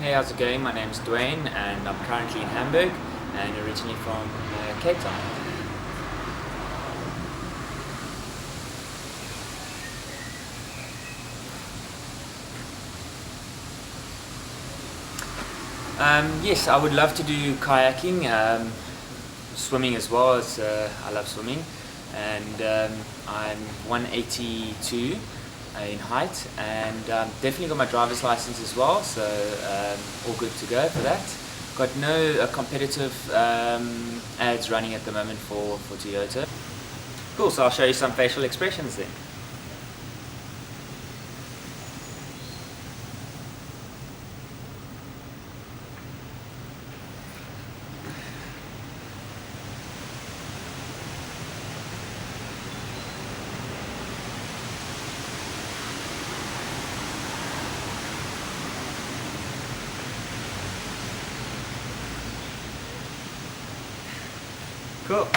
Hey, how's it going? My name's Dwayne and I'm currently in Hamburg and originally from Cape Town. Yes, I would love to do kayaking, swimming as well. I love swimming, and I'm 182 in height, and definitely got my driver's license as well. So all good to go for that. Got no competitive ads running at the moment for Toyota. Cool. So I'll show you some facial expressions then. Cool.